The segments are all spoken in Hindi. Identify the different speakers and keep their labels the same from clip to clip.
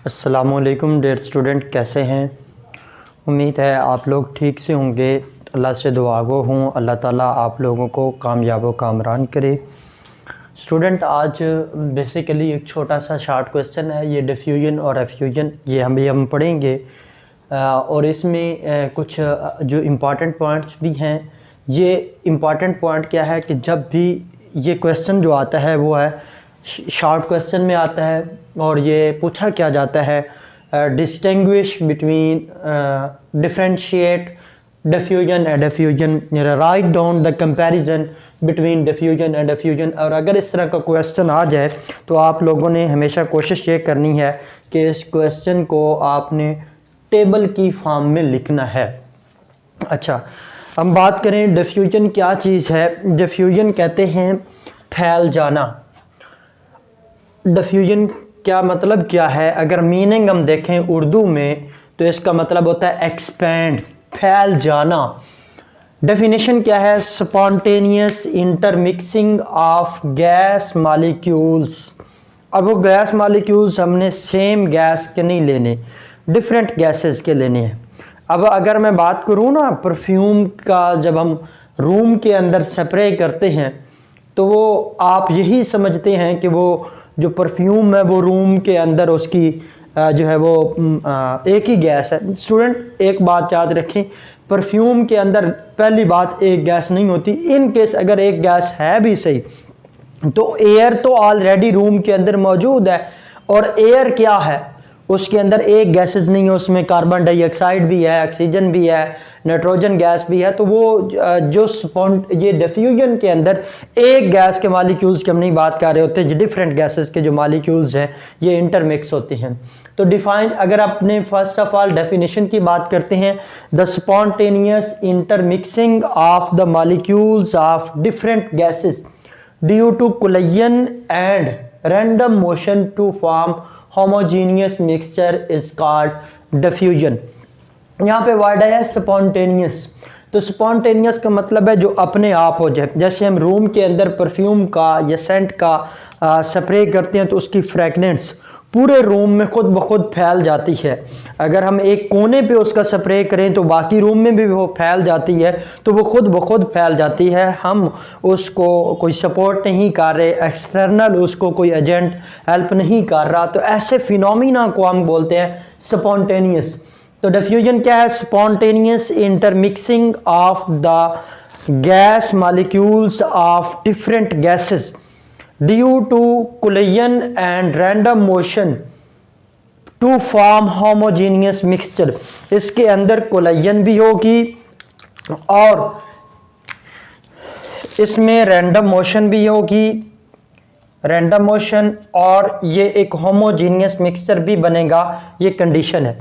Speaker 1: अस्सलामुअलैकुम डियर स्टूडेंट, कैसे हैं। उम्मीद है आप लोग ठीक से होंगे। अल्लाह से दुआ गो हूँ अल्लाह ताला आप लोगों को कामयाब व कामरान करे। स्टूडेंट, आज बेसिकली एक छोटा सा शार्ट क्वेश्चन है। ये डिफ्यूजन और एफ्यूजन ये हम पढ़ेंगे और इसमें कुछ जो इम्पॉर्टेंट पॉइंट्स भी हैं। ये इम्पॉर्टेंट पॉइंट क्या है कि जब भी ये क्वेश्चन जो आता है वो है शॉर्ट क्वेश्चन में आता है और ये पूछा क्या जाता है, distinguish between differentiate diffusion and effusion, write down the comparison between diffusion and effusion. और अगर इस तरह का क्वेश्चन आ जाए तो आप लोगों ने हमेशा कोशिश ये करनी है कि इस क्वेश्चन को आपने टेबल की फॉर्म में लिखना है। अच्छा, हम बात करें डिफ्यूजन क्या चीज़ है। डिफ्यूजन कहते हैं फैल जाना। डिफ्यूजन क्या मतलब क्या है? अगर मीनिंग हम देखें उर्दू में तो इसका मतलब होता है एक्सपैंड, फैल जाना। डेफिनेशन क्या है? Spontaneous intermixing of gas molecules. अब वो गैस मॉलिक्यूल्स हमने सेम गैस के नहीं लेने, डिफरेंट गैसेस के लेने हैं। अब अगर मैं बात करूँ ना परफ्यूम का, जब हम रूम के अंदर स्प्रे करते हैं तो वो आप यही समझते हैं कि वो जो परफ्यूम है वो रूम के अंदर उसकी जो है वो एक ही गैस है। स्टूडेंट, एक बात याद रखें, परफ्यूम के अंदर पहली बात एक गैस नहीं होती। इन केस अगर एक गैस है भी सही तो एयर तो ऑलरेडी रूम के अंदर मौजूद है। और एयर क्या है? उसके अंदर एक गैसेस नहीं है, उसमें कार्बन डाइऑक्साइड भी है, ऑक्सीजन भी है, नाइट्रोजन गैस भी है। तो वो जो ये डिफ्यूजन के अंदर एक गैस के मॉलिक्यूल्स की हम नहीं बात कर रहे होते, जो डिफरेंट गैसेस के जो मॉलिक्यूल्स हैं ये इंटरमिक्स होते हैं। तो डिफाइन अगर आपने फर्स्ट ऑफ ऑल डेफिनेशन की बात करते हैं, the spontaneous intermixing of the molecules of different gases due to collision and random motion to form homogeneous mixture is called diffusion। यहाँ पे वर्ड है spontaneous। तो spontaneous का मतलब है जो अपने आप हो जाए। जैसे हम रूम के अंदर परफ्यूम का या सेंट का स्प्रे करते हैं तो उसकी फ्रेगनेंस पूरे रूम में खुद ब खुद फैल जाती है। अगर हम एक कोने पे उसका स्प्रे करें तो बाकी रूम में भी वो फैल जाती है, तो वो खुद ब खुद फैल जाती है। हम उसको कोई सपोर्ट नहीं कर रहे, एक्सटर्नल उसको कोई एजेंट हेल्प नहीं कर रहा। तो ऐसे फिनोमिना को हम बोलते हैं स्पॉन्टेनियस। तो डिफ्यूजन क्या है? Spontaneous intermixing of the gas molecules of different gases due to collision and random motion to form homogeneous mixture. इसके अंदर कोलिजन भी होगी और इसमें रैंडम मोशन भी होगी, रैंडम मोशन, और ये एक होमोजीनियस मिक्सचर भी बनेगा। ये कंडीशन है।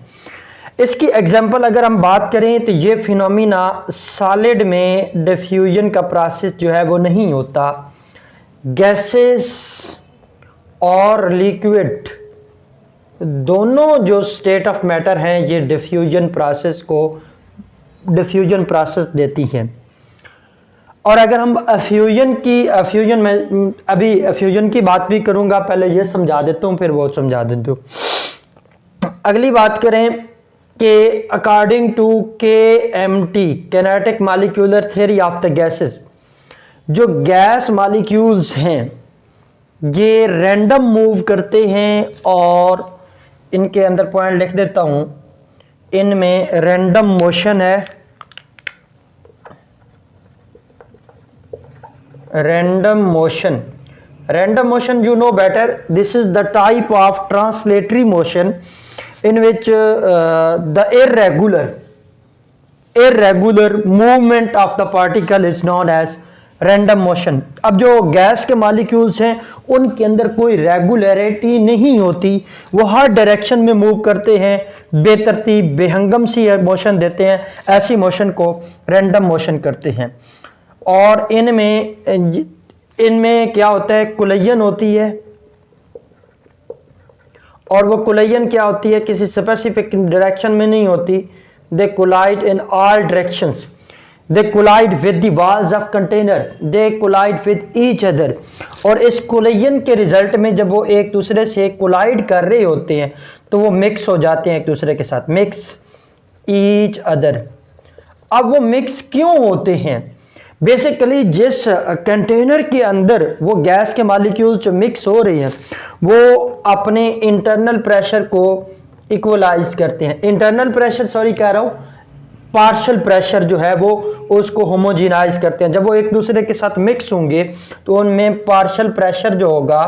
Speaker 1: इसकी एग्जांपल अगर हम बात करें तो ये फिनोमिना सॉलिड में डिफ्यूजन का प्रोसेस जो है वो नहीं होता। गैसेस और लिक्विड दोनों जो स्टेट ऑफ मैटर हैं ये डिफ्यूजन प्रोसेस देती हैं। और अगर हम एफ्यूजन में अभी एफ्यूजन की बात भी करूंगा, पहले ये समझा देता हूं फिर वो समझा देता हूं। अगली बात करें कि according to KMT kinetic molecular theory of the gases, जो गैस मॉलिक्यूल्स हैं ये रैंडम मूव करते हैं। और इनके अंदर पॉइंट लिख देता हूं, इनमें रैंडम मोशन है। Random motion you know better, this is the type of translatory motion in which the irregular movement of the particle is known as random motion. अब जो गैस के मॉलिक्यूल्स हैं उनके अंदर कोई रेगुलरिटी नहीं होती, वो हर डायरेक्शन में मूव करते हैं, बेतरतीब बेहंगम सी मोशन देते हैं। ऐसी मोशन को रैंडम मोशन करते हैं। और इनमें क्या होता है? कोलिजन होती है। और वो कोलिजन क्या होती है? किसी स्पेसिफिक डायरेक्शन में नहीं होती। They collide in all directions. They collide with the walls of container, they collide with each other. और इस कोलिजन के रिजल्ट में जब वो एक दूसरे से कोलाइड कर रहे होते हैं तो वो मिक्स हो जाते हैं एक दूसरे के साथ, मिक्स ईच अदर। अब वो मिक्स क्यों होते हैं? बेसिकली जिस कंटेनर के अंदर वो गैस के मॉलिक्यूल जो मिक्स हो रहे हैं वो अपने इंटरनल प्रेशर को इक्वलाइज करते हैं, इंटरनल प्रेशर सॉरी कह रहा हूँ, पार्शियल प्रेशर जो है वो उसको होमोजिनाइज करते हैं। जब वो एक दूसरे के साथ मिक्स होंगे तो उनमें पार्शियल प्रेशर जो होगा,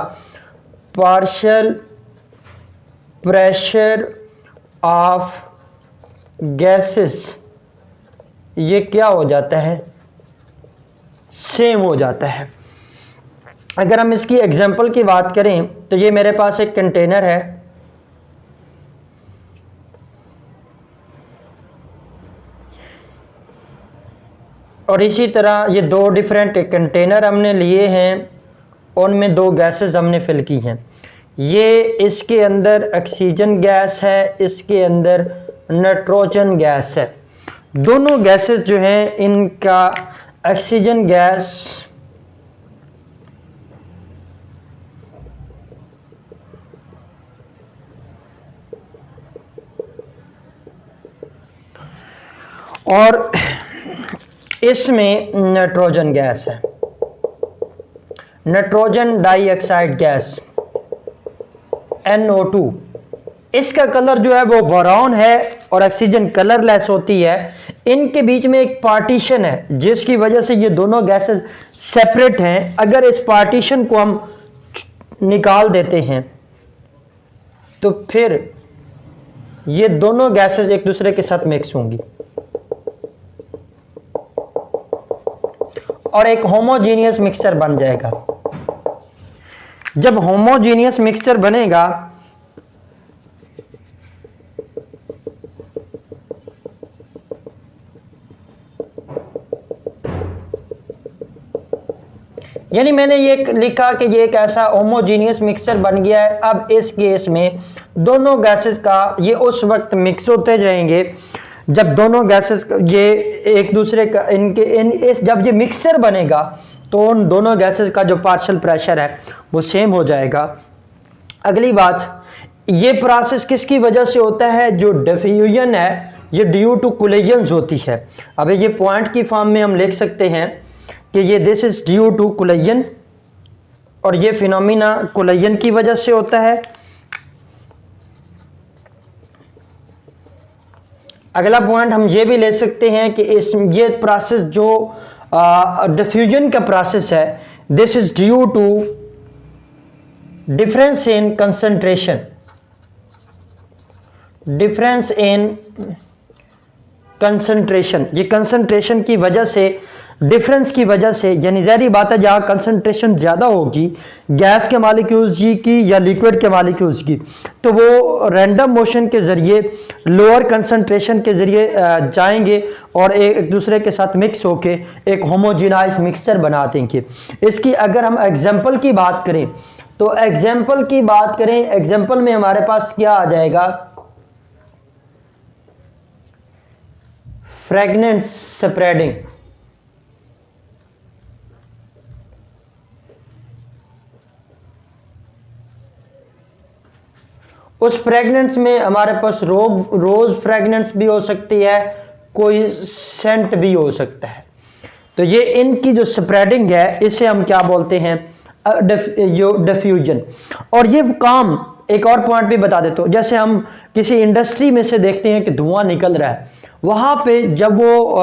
Speaker 1: पार्शियल प्रेशर ऑफ गैसेस, ये क्या हो जाता है? सेम हो जाता है। अगर हम इसकी एग्जांपल की बात करें तो ये मेरे पास एक कंटेनर है, और इसी तरह ये दो डिफरेंट कंटेनर हमने लिए हैं, उनमें दो गैसेस हमने फिल की हैं। ये इसके अंदर ऑक्सीजन गैस है, इसके अंदर नाइट्रोजन गैस है। दोनों गैसेस जो हैं इनका ऑक्सीजन गैस और इसमें नाइट्रोजन गैस है, नाइट्रोजन डाइऑक्साइड गैस NO2। इसका कलर जो है वो ब्राउन है और ऑक्सीजन कलरलेस होती है। इनके बीच में एक पार्टीशन है जिसकी वजह से ये दोनों गैसेस सेपरेट हैं। अगर इस पार्टीशन को हम निकाल देते हैं तो फिर ये दोनों गैसेस एक दूसरे के साथ मिक्स होंगी और एक होमोजीनियस मिक्सचर बन जाएगा। जब होमोजीनियस मिक्सचर बनेगा यानी मैंने ये लिखा कि ये एक ऐसा होमोजीनियस मिक्सचर बन गया है। अब इस केस में दोनों गैसेस का ये उस वक्त मिक्स होते जाएंगे जब दोनों गैसेस ये एक दूसरे का जब ये मिक्सचर बनेगा तो उन दोनों गैसेस का जो पार्शियल प्रेशर है वो सेम हो जाएगा। अगली बात, ये प्रोसेस किसकी वजह से होता है? जो डिफ्यूजन है ये ड्यू टू कोलिजन्स होती है। अब ये पॉइंट की फॉर्म में हम लिख सकते हैं कि ये this is due to collision, और ये फिनोमिना कोलिजन की वजह से होता है। अगला पॉइंट हम ये भी ले सकते हैं कि ये प्रोसेस जो डिफ्यूजन का प्रोसेस है, this is due to difference in concentration, difference in concentration. ये कंसंट्रेशन की वजह से, डिफरेंस की वजह से, यानी ज़ाहिर बात है जहाँ कंसंट्रेशन ज़्यादा होगी गैस के मॉलिक्यूल्स की या लिक्विड के मॉलिक्यूल्स की, तो वो रैंडम मोशन के ज़रिए लोअर कंसंट्रेशन के ज़रिए जाएंगे और एक दूसरे के साथ मिक्स होके एक होमोजेनाइज मिक्सचर बना देंगे। इसकी अगर हम एग्जांपल की बात करें तो एग्जांपल में हमारे पास क्या आ जाएगा? Fragrance spreading. उस फ्रेगनेंस में हमारे पास रोज फ्रेगनेंस भी हो सकती है, कोई सेंट भी हो सकता है। तो ये इनकी जो स्प्रेडिंग है इसे हम क्या बोलते हैं? डिफ्यूजन। और ये काम एक और पॉइंट भी बता देता हूं, जैसे हम किसी इंडस्ट्री में से देखते हैं कि धुआं निकल रहा है, वहां पे जब वो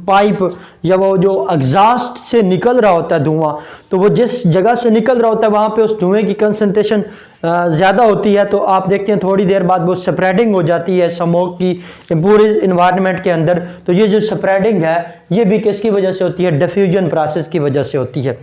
Speaker 1: पाइप या वो जो एग्जॉस्ट से निकल रहा होता है धुआं, तो वो जिस जगह से निकल रहा होता है वहां पे उस धुएं की कंसंट्रेशन ज़्यादा होती है, तो आप देखते हैं थोड़ी देर बाद वो स्प्रेडिंग हो जाती है स्मोक की पूरे इन्वायरमेंट के अंदर। तो ये जो स्प्रेडिंग है ये भी किसकी वजह से होती है? डिफ्यूजन प्रोसेस की वजह से होती है।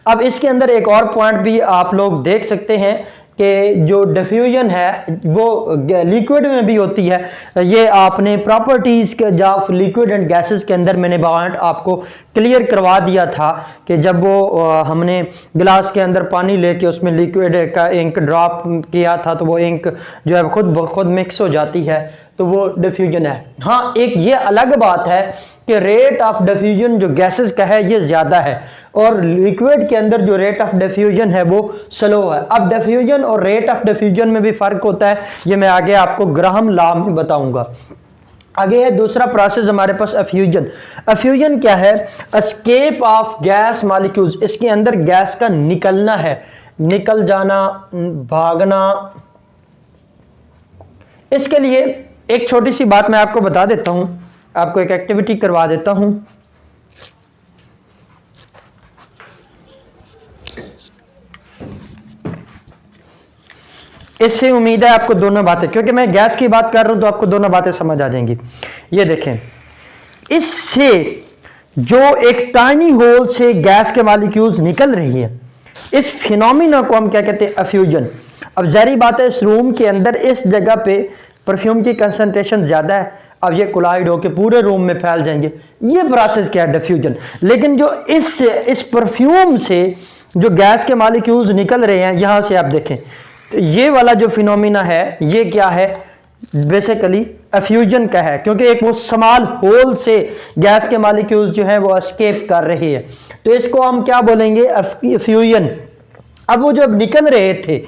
Speaker 1: अब इसके अंदर एक और पॉइंट भी आप लोग देख सकते हैं कि जो डिफ्यूजन है वो लिक्विड में भी होती है। ये आपने प्रॉपर्टीज़ के जब लिक्विड एंड गैसेस के अंदर मैंने पॉइंट आपको क्लियर करवा दिया था कि जब वो हमने गिलास के अंदर पानी लेके उसमें लिक्विड का इंक ड्रॉप किया था तो वो इंक जो है खुद ब खुद मिक्स हो जाती है। तो वो डिफ्यूजन है। हाँ, एक ये अलग बात है कि रेट ऑफ डिफ्यूजन जो गैसेस का है ये ज़्यादा है और लिक्विड के अंदर जो रेट ऑफ डिफ्यूजन है वो स्लो है। अब डिफ्यूजन और रेट ऑफ डिफ्यूजन में भी फ़र्क होता है, ये मैं आगे आपको ग्राहम लॉ में बताऊंगा। आगे है दूसरा प्रोसेस हमारे पास एफ्यूजन। एफ्यूजन क्या है? एस्केप ऑफ गैस मॉलिक्यूल्स, इसके अंदर गैस का निकलना है, निकल जाना, भागना। इसके लिए एक छोटी सी बात मैं आपको बता देता हूं, आपको एक एक्टिविटी करवा देता हूं। इससे उम्मीद है आपको दोनों बातें, क्योंकि मैं गैस की बात कर रहा हूं तो आपको दोनों बातें समझ आ जाएंगी। ये देखें, इससे जो एक टाइनी होल से गैस के मॉलिक्यूल्स निकल रही है, इस फिनोमिना को हम क्या कहते हैं? एफ्यूजन। अब जारी बात है, इस रूम के अंदर इस जगह पे परफ्यूम की कंसंट्रेशन ज्यादा है, अब ये कोलाइड होकर पूरे रूम में फैल जाएंगे, ये प्रोसेस क्या है? डिफ्यूजन। लेकिन जो इस परफ्यूम से जो गैस के मॉलिक्यूल्स निकल रहे हैं, यहां से आप देखें तो ये वाला जो फिनोमिना है ये क्या है? बेसिकली एफ्यूजन का है, क्योंकि एक वो स्मॉल होल से गैस के मॉलिक्यूल्स जो है वो एस्केप कर रहे हैं, तो इसको हम क्या बोलेंगे? एफ्यूजन। अब वो जब निकल रहे थे,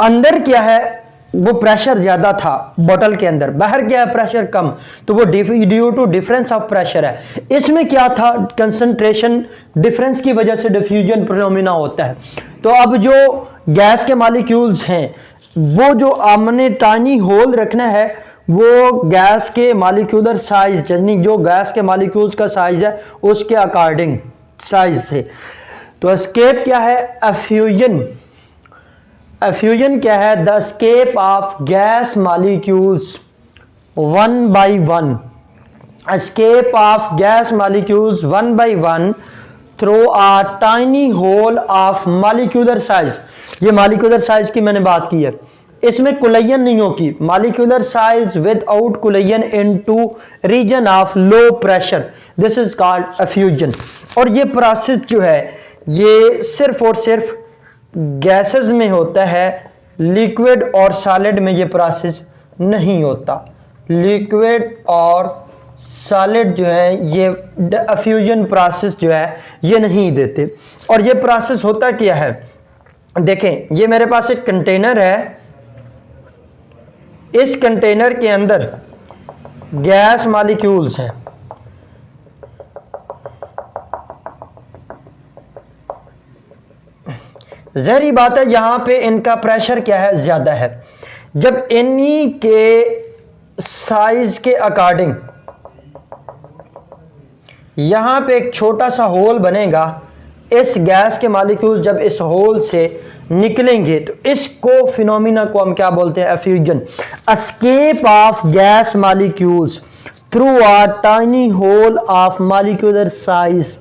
Speaker 1: अंदर क्या है? वो प्रेशर ज्यादा था बोतल के अंदर, बाहर क्या है? प्रेशर कम, तो वो due to difference of pressure है। इसमें क्या था? कंसंट्रेशन डिफरेंस की वजह से डिफ्यूजन फिनोमिना होता है। तो अब जो गैस के मॉलिक्यूल्स हैं, वो जो हमने टाइनी होल रखना है, वो गैस के मॉलिक्यूलर साइज, यानी जो गैस के मॉलिक्यूल्स का साइज है उसके अकॉर्डिंग साइज से। तो एस्केप क्या है? एफ्यूजन। एफ्यूजन क्या है? The escape of gas molecules one by one, escape of gas molecules one by one through a tiny hole of molecular size. ये मॉलिक्यूलर साइज की मैंने बात की है, इसमें कुलयन नहीं होगी। Molecular size without collision into region of low pressure, this is called effusion. और ये प्रोसेस जो है ये सिर्फ और सिर्फ गैसेस में होता है, लिक्विड और सॉलिड में ये प्रोसेस नहीं होता। लिक्विड और सॉलिड जो है ये एफ्यूजन प्रोसेस जो है ये नहीं देते। और ये प्रोसेस होता क्या है? देखें, ये मेरे पास एक कंटेनर है, इस कंटेनर के अंदर गैस मॉलिक्यूल्स हैं, ज़ाहिर बात है यहां पे इनका प्रेशर क्या है? ज्यादा है। जब इन्हीं के साइज के अकॉर्डिंग यहां पे एक छोटा सा होल बनेगा, इस गैस के मॉलिक्यूल्स जब इस होल से निकलेंगे तो इसको फिनोमिना को हम क्या बोलते हैं? Effusion. Escape of gas molecules through a tiny hole of molecular size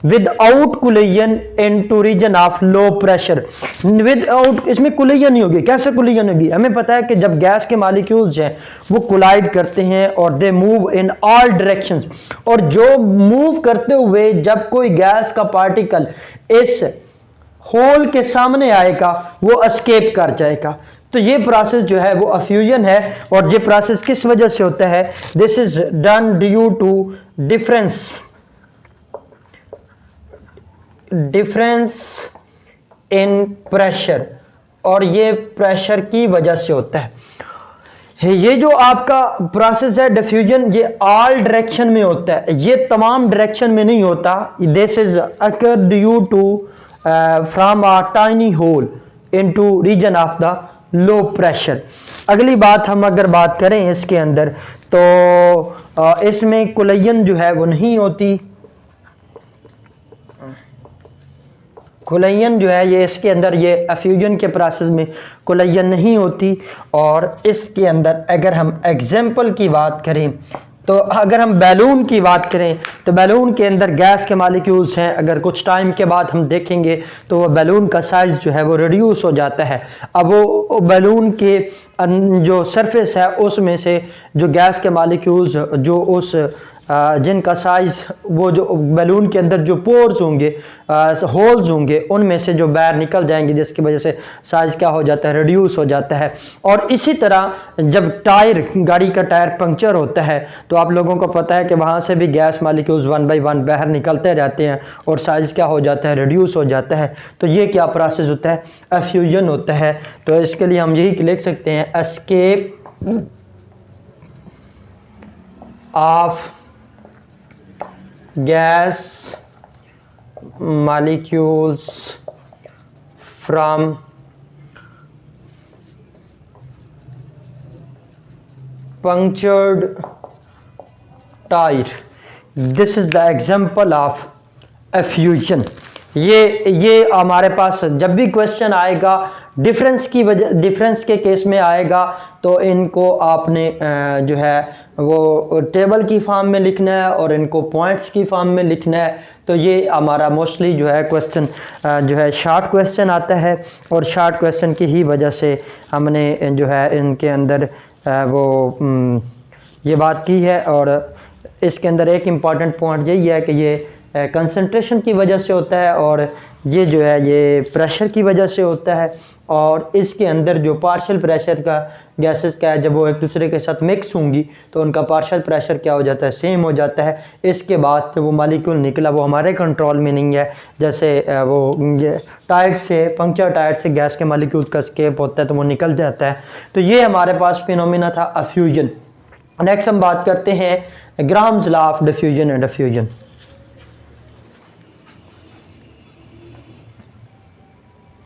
Speaker 1: without collision into region of low pressure. Without, इसमें कुलियन नहीं होगी। कैसे कुलियन होगी? हमें पता है कि जब गैस के मॉलिक्यूल्स हैं वो कोलाइड करते हैं और they move in all directions, और जो मूव करते हुए जब कोई गैस का पार्टिकल इस होल के सामने आएगा वो एस्केप कर जाएगा। तो ये प्रोसेस जो है वो एफ्यूजन है। और ये प्रोसेस किस वजह से होता है? This is done due to difference in pressure, और ये प्रेशर की वजह से होता है। ये जो आपका प्रोसेस है डिफ्यूजन, ये ऑल डायरेक्शन में होता है, ये तमाम डायरेक्शन में नहीं होता। This is occur due to from a tiny hole into region of the low pressure. अगली बात हम अगर बात करें इसके अंदर, तो इसमें कुलयन जो है वो नहीं होती। कुलयन जो है ये इसके अंदर, ये एफ्यूजन के प्रोसेस में कुलयन नहीं होती। और इसके अंदर अगर हम एग्जाम्पल की बात करें, तो अगर हम बैलून की बात करें तो बैलून के अंदर गैस के मॉलिक्यूल्स हैं। अगर कुछ टाइम के बाद हम देखेंगे तो वो बैलून का साइज जो है वो रिड्यूस हो जाता है। अब वो बैलून के जो सरफेस है उसमें से जो गैस के मॉलिक्यूल्स जो उस जिनका साइज़ वो जो बैलून के अंदर जो पोर्स होंगे, होल्स होंगे, उनमें से जो बाहर निकल जाएंगे, जिसकी वजह से साइज़ क्या हो जाता है, रिड्यूस हो जाता है। और इसी तरह जब टायर, गाड़ी का टायर पंक्चर होता है तो आप लोगों को पता है कि वहाँ से भी गैस मालिक्यूल्स 1 बाय 1 बाहर निकलते रहते हैं और साइज़ क्या हो जाता है, रिड्यूस हो जाता है। तो ये क्या प्रोसेस होता है, एफ्यूजन होता है। तो इसके लिए हम यही लिख सकते हैं, escape of gas molecules from punctured tire. This is the example of effusion. ये हमारे पास जब भी क्वेश्चन आएगा डिफरेंस की वजह, डिफरेंस के केस में आएगा तो इनको आपने जो है वो टेबल की फॉर्म में लिखना है और इनको पॉइंट्स की फॉर्म में लिखना है। तो ये हमारा मोस्टली जो है क्वेश्चन जो है शॉर्ट क्वेश्चन आता है और शॉर्ट क्वेश्चन की ही वजह से हमने जो है इनके अंदर वो ये बात की है। और इसके अंदर एक इम्पॉर्टेंट पॉइंट यही है कि ये कंसंट्रेशन की वजह से होता है और ये जो है ये प्रेशर की वजह से होता है। और इसके अंदर जो पार्शियल प्रेशर का गैसेस का है, जब वो एक दूसरे के साथ मिक्स होंगी तो उनका पार्शियल प्रेशर क्या हो जाता है, सेम हो जाता है। इसके बाद वो मॉलिक्यूल निकला वो हमारे कंट्रोल में नहीं है। जैसे वो टायर से, पंक्चर टायर से गैस के मॉलिक्यूल का एस्केप होता है तो वो निकल जाता है। तो ये हमारे पास फिनोमिना था एफ्यूजन। नेक्स्ट हम बात करते हैं grams law of diffusion and effusion.